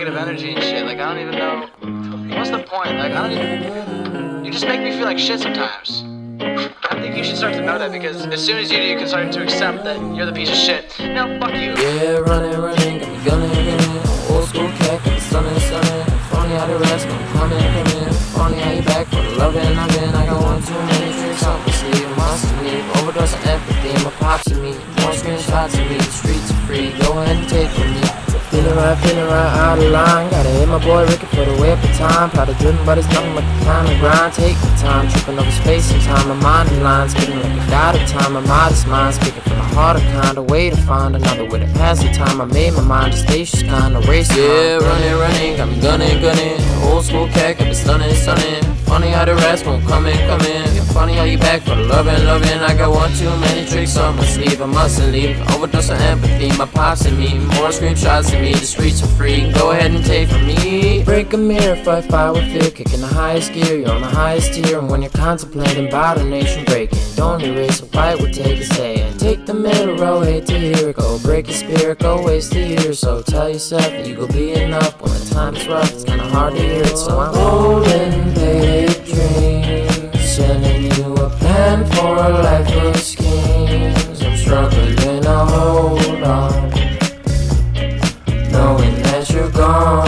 negative energy and shit. Like, I don't even know. What's the point? Like, I don't even. You just make me feel like shit sometimes. I think you should start to know that because as soon as you do, you can start to accept that you're the piece of shit. No, fuck you. Yeah, running, got me gunning. Old school cat, got me stunning. Funny how the rest gon' come in. Funny how you back for the loving. I got one too many tricks up my sleeve. Must leave, overdose of empathy. My pops and me, more screenshots of me. The streets are free, go ahead and take from me. Feeling right, out of line. Gotta hit my boy Ricky for the way up the time. Proud of driven, but it's nothing but the time and grind. Take the time, tripping over space and time. My mind in line, spitting like a god of time. My modest mind, speaking from the heart of kind. A way to find another way to pass the time. I made my mind a spacious kind of race. Yeah, running, got me gunning. Old school cat, got me stunning. Funny how the rest won't come in. Yeah, funny how you back for the loving. I got one too many tricks up my sleeve. I mustn't leave, overdose of empathy. My pops and me, more screenshots of me. The streets are free, go ahead and take from me. Break a mirror, fight fire with fear. Kicking the highest gear, you're on the highest tier. And when you're contemplating about a nation breaking, don't erase a fight, we'll take a say. And take the middle row, hate to hear it. Go break your spirit, go waste a year. So tell yourself that you go be enough. When the time is rough, it's kinda hard to hear it. So I'm holding big dreams, sending you a plan for a life of schemes. I'm struggling to hold on, knowing that you're gone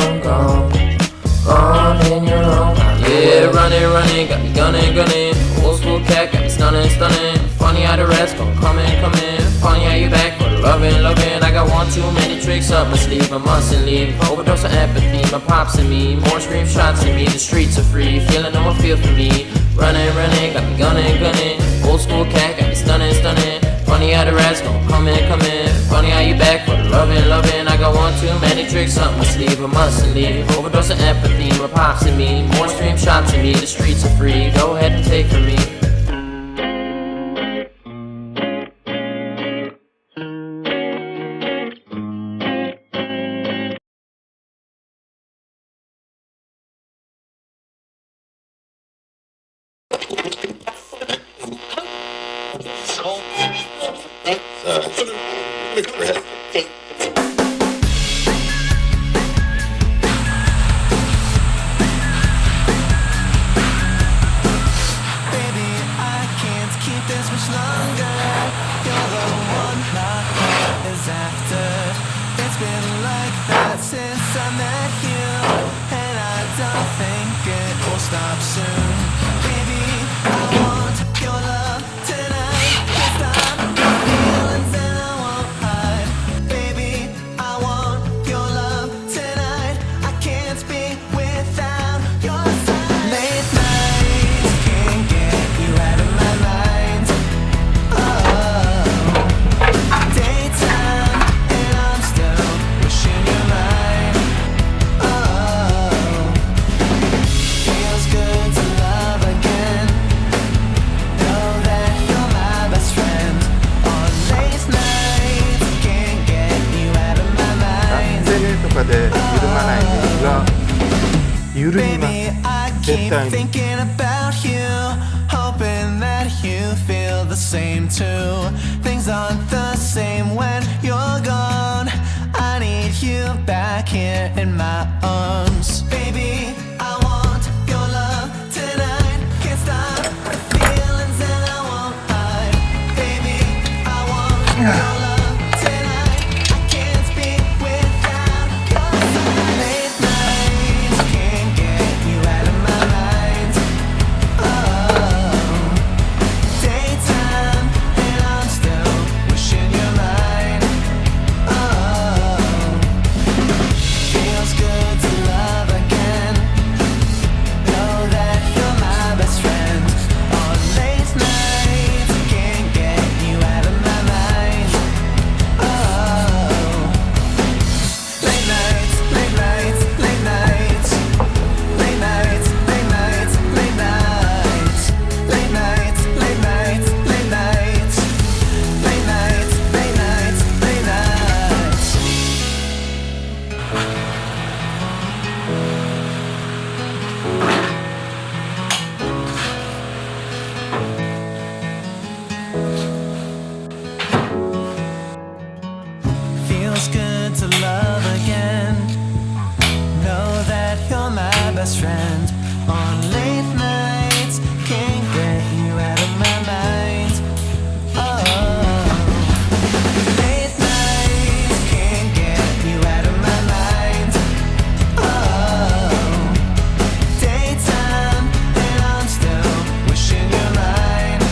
in your own kind. Yeah, running, got me gunning. Old school cat, got me stunning. Funny how the rest gon' come in. Funny how you back for the loving. I got one too many tricks up my sleeve. I mustn't leave, overdose of empathy. My pops and me, more screenshots of me. The streets are free, feeling no one feel for me. Running, got me gunning. Old school cat, got me stunning. Funny how the rest gon' come in. Funny how you back for the loving. I got one too many tricks up my sleeve. I mustn't leave, overdose of empathy. My pops and me, more screenshots of me. The streets are free, go ahead and take from me. Thinking about you, hoping that you feel the same too. Things aren't the same when you're gone. I need you back here in my arms. Baby, I want your love tonight. Can't stop the feelings and I won't hide. Baby, I want your love. best friend. On late nights, can't get you out of my mind. Oh, late nights, can't get you out of my mind. Oh, daytime, and I'm still wishing you're mine.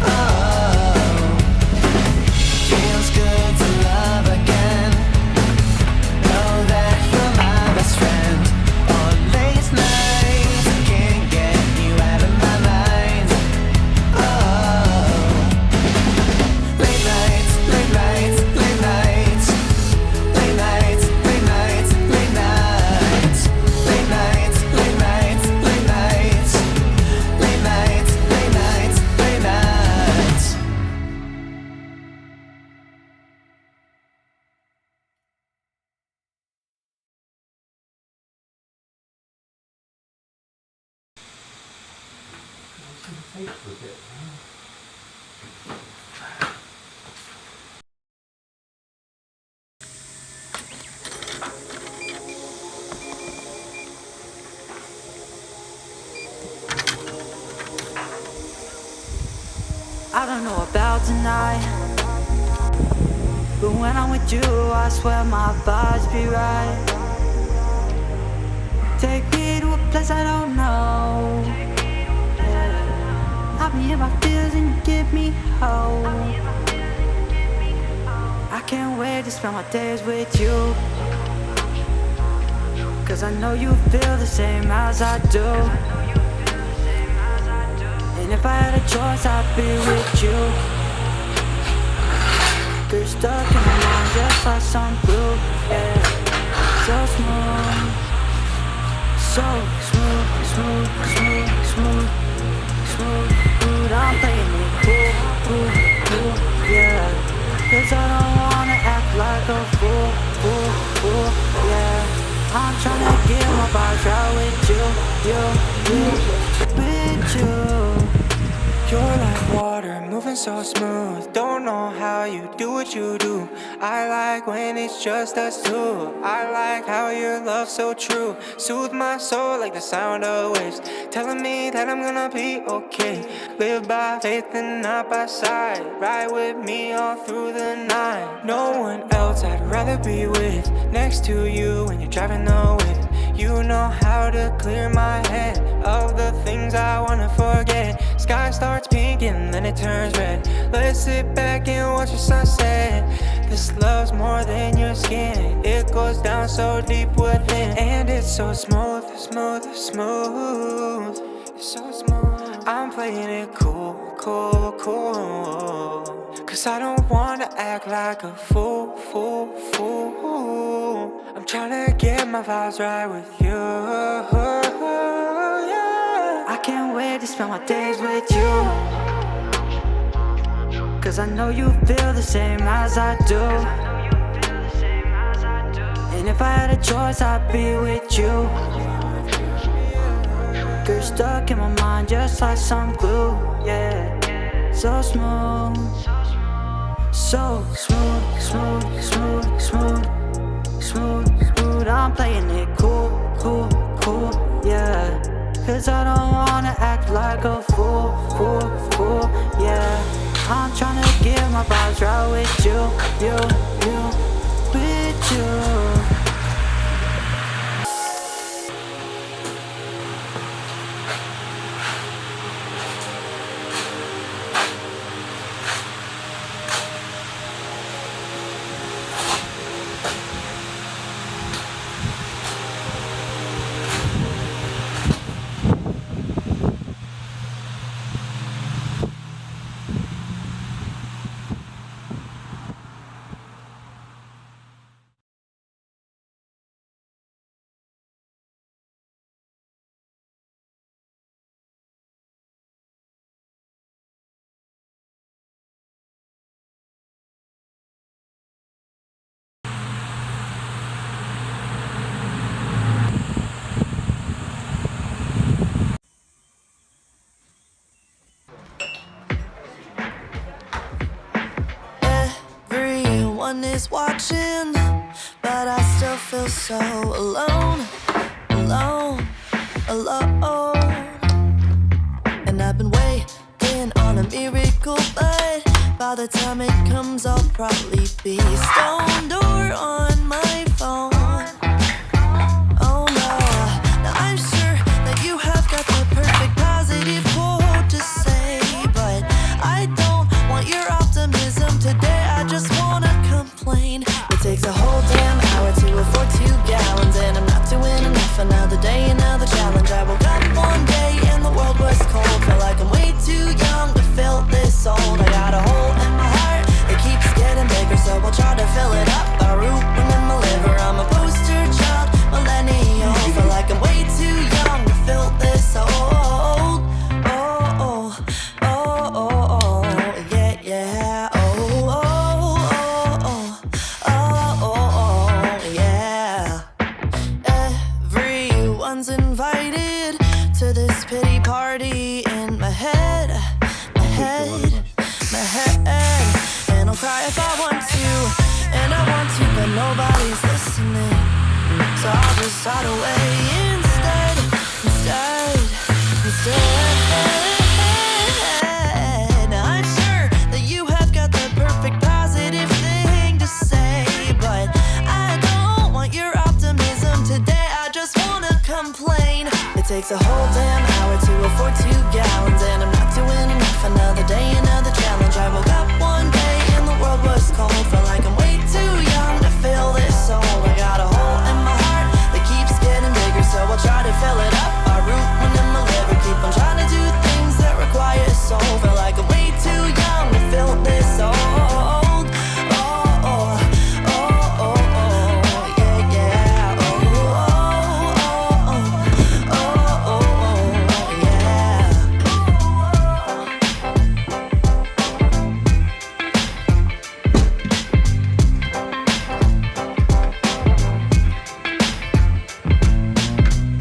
Oh, feels good to love again. Know that you're my best friend. On late nights, can't get you out of my mind. Oh, late nights, late nights, late nights, late nights, late nights, late nights, late nights, late nights, late nights, late nights, late nights, late nights. I don't know about tonight, but when I'm with you, I swear my vibes be right. Take me to a place I don't know. I'll be in my feels and you give me hope. I can't wait to spend my days with you, 'cause I know you feel the same as I do. And if I had a choice, I'd be with you. You're stuck in my mind just like some glue, yeah. So smooth, so smooth, smooth, smooth, smooth, smooth. Dude, I'm playing it cool, cool, cool, yeah. 'Cause I don't wanna act like a fool, fool, fool, yeah. I'm tryna get my vibes right with you, with you. You're like water, moving so smooth. Don't know how you do what you do. I like when it's just us two. I like how your love's so true. Soothe my soul like the sound of waves, telling me that I'm gonna be okay. Live by faith and not by sight. Ride with me all through the night. No one else I'd rather be with. Next to you when you're driving the whip. You know how to clear my head of the things I wanna forget. Sky starts pink and then it turns red. Let's sit back and watch the sunset. This love's more than your skin. It goes down so deep within. And it's so smooth, smooth, smooth. It's so smooth. I'm playing it cool, cool, cool. 'Cause I don't wanna act like a fool, fool, fool. I'm tryna get my vibes right with you, yeah. I can't wait to spend my days with you, 'cause I know you feel the same as I do. And if I had a choice, I'd be with you. You're stuck in my mind just like some glue, yeah. So smooth, so smooth, smooth, smooth, smooth, smooth, smooth. I'm playing it cool, cool, cool, yeah. 'Cause I don't wanna act like a fool, fool, fool, yeah. I'm tryna get my vibes right with you, with you. Everyone is watching, but I still feel so alone, alone. the time it comes, I'll probably be stoned or on my phone. Oh no, now I'm sure that you have got the perfect positive quote to say, but I don't want your optimism today. I just wanna complain. It takes a whole damn hour to afford 2 gallons, and I'm not doing enough. Another day, another challenge. I woke up one day and the world was cold. Felt like I'm way too young to feel this old. I got a hole in my heart, it keeps getting bigger, so I'll try to fill it up by rooting in my liver. I'm a poster child, millennial. Feel like I'm way too young to feel this old. Oh, oh, oh, oh, oh, yeah, yeah. Oh, oh, oh, oh, oh, oh, yeah. Everyone's invited to this pity party in my head, my head, my head. And I'll cry if I want to, and I want to, but nobody's listening. So I'll just hide away instead. Now I'm sure that you have got the perfect positive thing to say, but I don't want your optimism today. I just wanna complain. It takes a whole damn hour to afford 2 gallons, and I'm not doing enough. Another day, another challenge. I woke up one day and the world was cold. Felt like I'm way too young to feel this old. I got a hole in my heart that keeps getting bigger, so I'll try to fill it up by rooting in my liver. Keep on trying to do things that require soul. Feel like I'm way too young to feel this old. Oh, oh, oh, oh, oh, yeah, yeah. Oh, oh, oh, oh, oh, oh, yeah.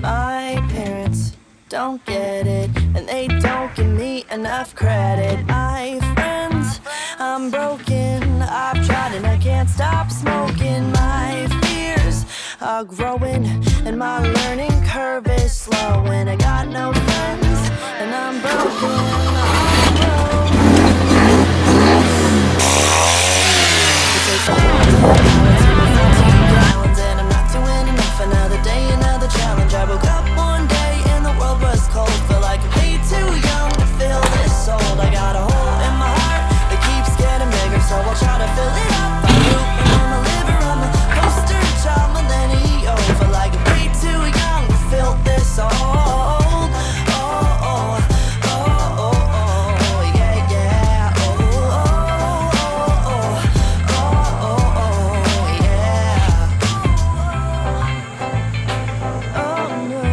My parents don't get it, and they don't give me enough credit. My friends, I'm broken. I've tried and I can't stop smoking. My fears are growing, and my learning curve is slowing. I got no friends, and I'm broken. I'm broken. It takes a whole hour to afford 2 gallons, and I'm not doing enough. Another day, another challenge. I woke up one day and the world was cold. Feel like I'm way too young to feel this old. I got a hole in my heart that keeps getting bigger, so I'll try to fill it up by rooting in my liver. I'm a poster child, millennial. Feel like I'm way too young to feel this old. Oh, oh, oh, oh, oh, yeah, yeah. Oh, oh, oh, oh, oh, oh, yeah. Oh no,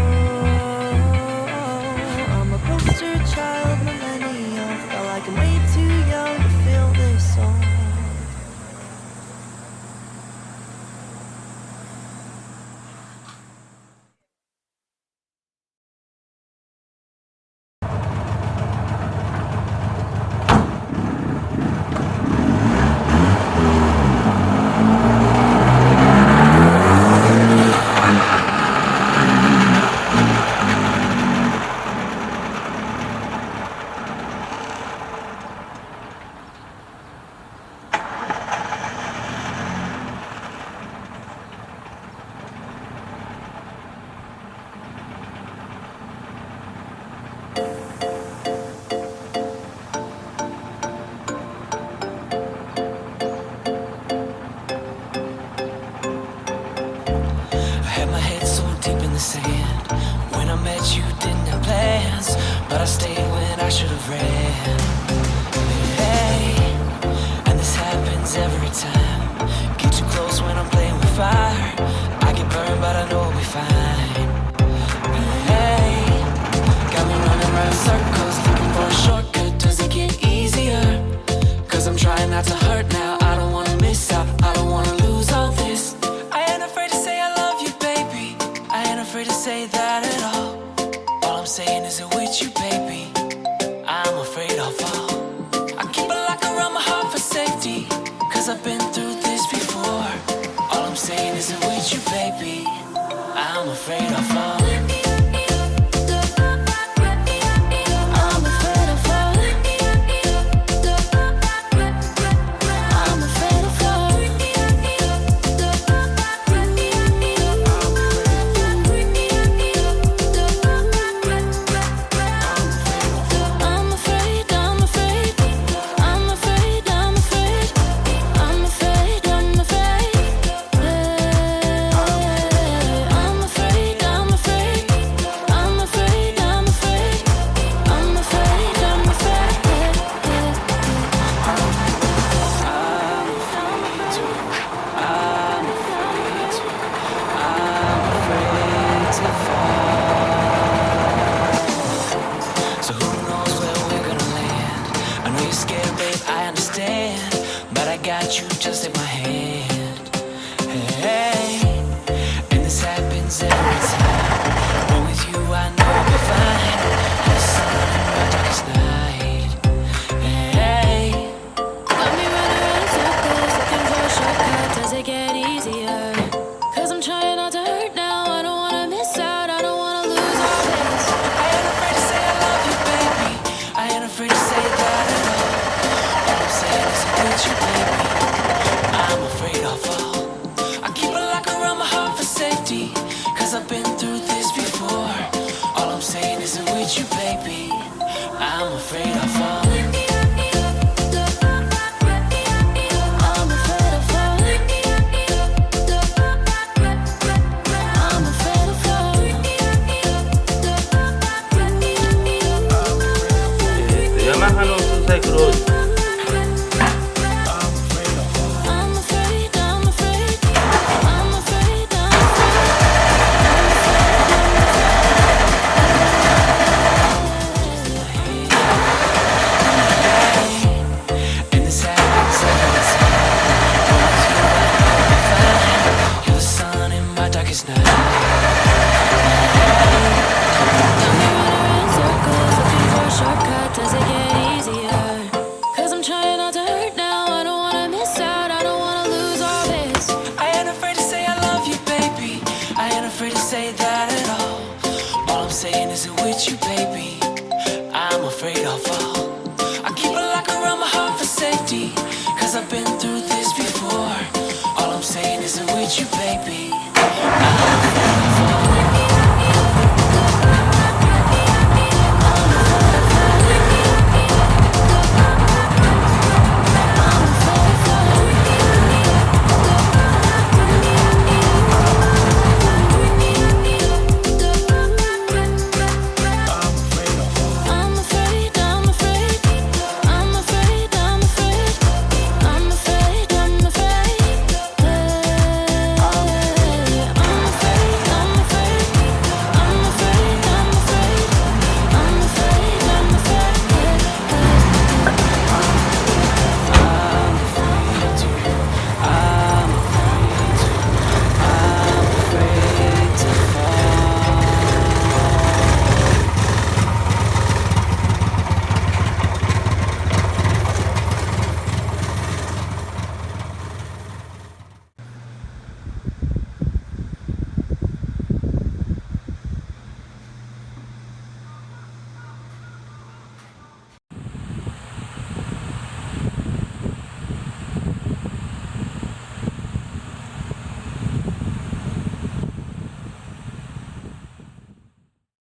I'm a poster child, millennial. Felt like I'm way too young to feel this old. I had my head so deep in the sand. When I met you, didn't have plans, but I stayed when I should have ran. Hey, and this happens every time. Get too close when I'm playing with fire. I get burned, but I know I'll be fine. Hey, got me running around circles, looking for a shortcut. Does it get easier? 'Cause I'm trying not to hurt now. I don't wanna miss out, I don't wanna lose all this. I ain't afraid to say I love you, baby. I ain't afraid to say that at all. All I'm saying is it with you, baby. I'm afraid I'll fall. I keep a lock around my heart for safety, 'cause I've been through this before. All I'm saying is it with you, baby. I'm afraid I'll fall. I'm afraid I'll fall. won't you just take my hand? Hey, and this happens every time. But with you I know I'll be fine. The sun in my darkest night. Hey, Got me running around circles, looking for a shortcut. Does it get easier? 'Cause I'm trying not to hurt now. I don't wanna miss out, I don't wanna lose all this. I ain't afraid to say I love you, baby. I ain't afraid to say that at all. All I'm saying is I'm with you, baby. I'm afraid I'll fall. I keep a lock around my heart for safety, 'cause I've been through this before. All I'm saying is I'm with you, baby. I'm afraid I'll fall. I'm afraid of falling. I'm afraid of falling. ヤマハの2サイクルを I'm afraid, I'm afraid, I'm afraid, I'm And this happens every time. You're the sun in my darkest night. circles, looking for a shortcut. Does it get easier? 'Cause I'm trying not to hurt now. I don't wanna miss out, I don't wanna lose all this. I ain't afraid to say I love you, baby. I ain't afraid to say that at all. All I'm saying is I'm with you, baby. I'm afraid I'll fall. I keep a lock around my heart for safety, 'cause I've been through this before. All I'm saying is I'm with you, baby.